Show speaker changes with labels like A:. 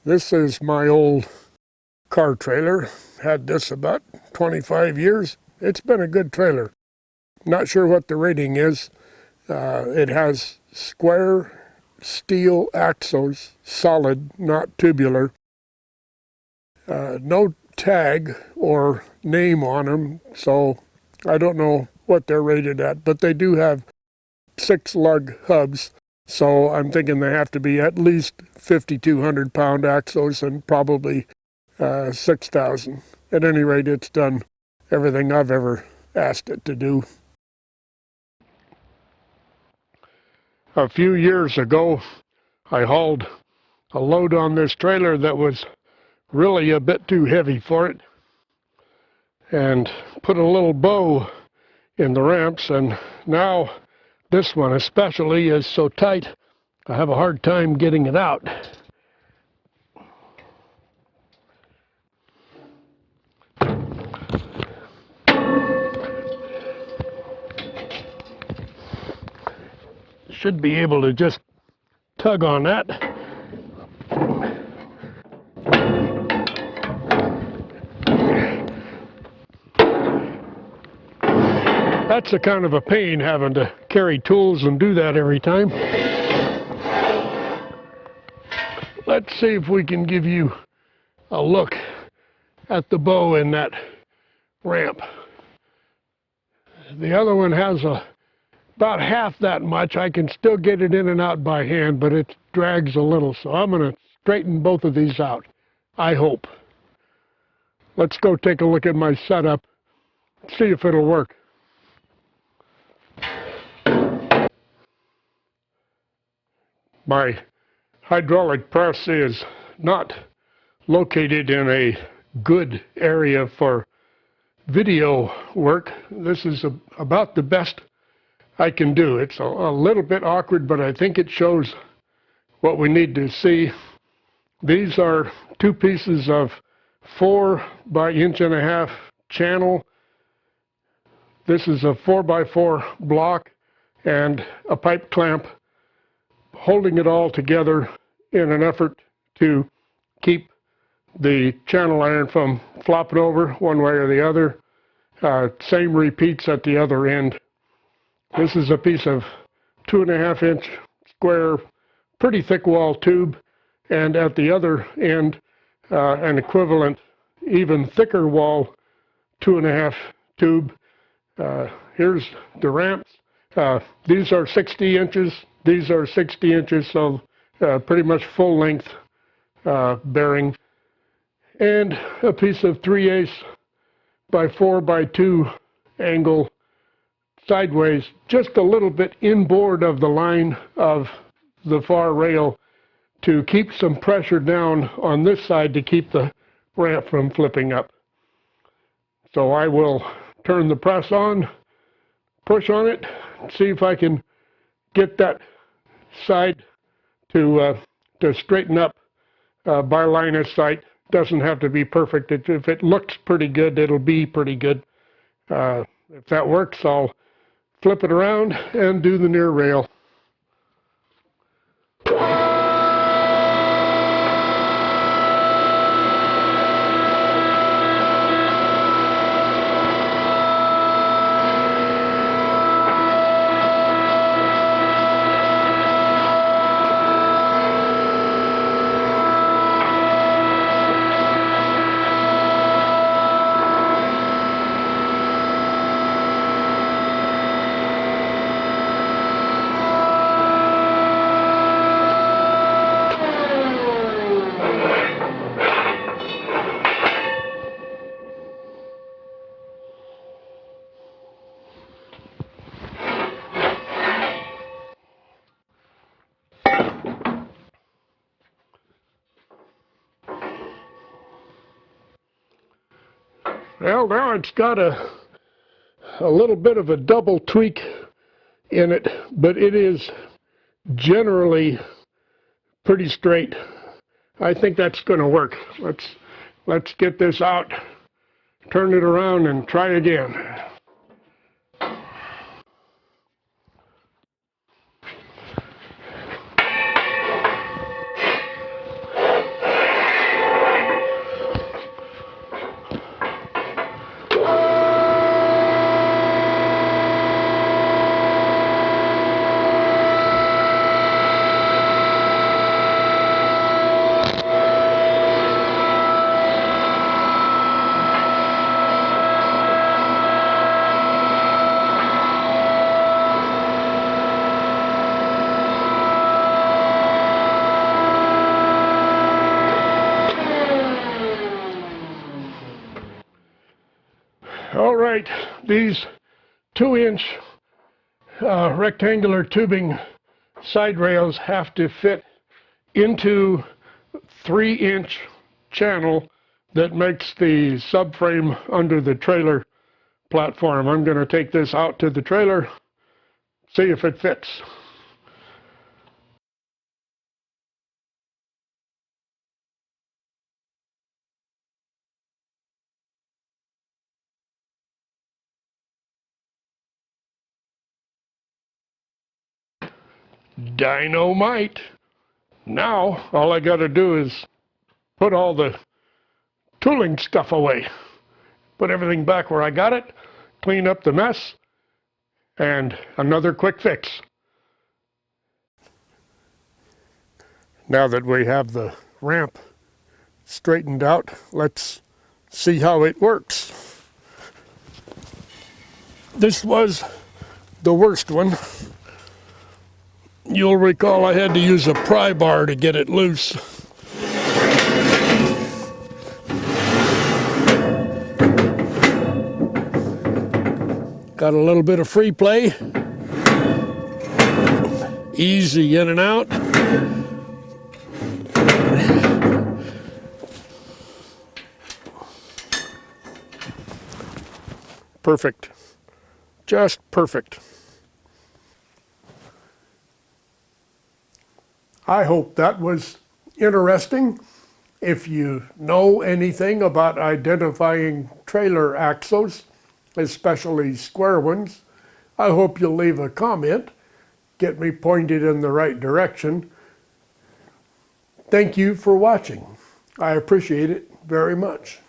A: This is my old car trailer. Had this about 25 years. It's been a good trailer. Not sure what the rating is. It has square steel axles, solid, not tubular. No tag or name on them, so I don't know what they're rated at, but they do have 6 lug hubs. So I'm thinking they have to be at least 5,200 pound axles and probably 6,000. At any rate, it's done everything I've ever asked it to do. A few years ago, I hauled a load on this trailer that was really a bit too heavy for it, and put a little bow in the ramps, and now this one especially is so tight I have a hard time getting it out. Should be able to just tug on that. That's a kind of a pain having to carry tools and do that every time. Let's see if we can give you a look at the bow in that ramp. The other one has about half that much. I can still get it in and out by hand, but it drags a little, so I'm going to straighten both of these out, I hope. Let's go take a look at my setup, see if it'll work. My hydraulic press is not located in a good area for video work. This is about the best I can do. It's a little bit awkward, but I think it shows what we need to see. These are 2 pieces of 4 by 1.5 inch channel. This is a 4x4 block and a pipe clamp holding it all together in an effort to keep the channel iron from flopping over one way or the other. Same repeats at the other end. This is a piece of 2.5 inch square, pretty thick wall tube, and at the other end, an equivalent, even thicker wall, 2.5 tube. Here's the ramps. These are 60 inches. These are 60 inches, so pretty much full length bearing. And a piece of 3/8 by 4 by 2 angle sideways, just a little bit inboard of the line of the far rail to keep some pressure down on this side to keep the ramp from flipping up. So I will turn the press on, push on it, see if I can get that side to straighten up by line of sight. Doesn't have to be perfect. If it looks pretty good, it'll be pretty good. If that works, I'll flip it around and do the near rail. Well, now it's got a little bit of a double tweak in it, but it is generally pretty straight. I think that's going to work. Let's get this out, turn it around, and try again. All right, these 2-inch rectangular tubing side rails have to fit into 3-inch channel that makes the subframe under the trailer platform. I'm going to take this out to the trailer, see if it fits. Dynamite! Now all I got to do is put all the tooling stuff away. Put everything back where I got it, clean up the mess, and another quick fix. Now that we have the ramp straightened out, let's see how it works. This was the worst one. You'll recall I had to use a pry bar to get it loose. Got a little bit of free play. Easy in and out. Perfect. Just perfect. I hope that was interesting. If you know anything about identifying trailer axles, especially square ones, I hope you'll leave a comment, get me pointed in the right direction. Thank you for watching. I appreciate it very much.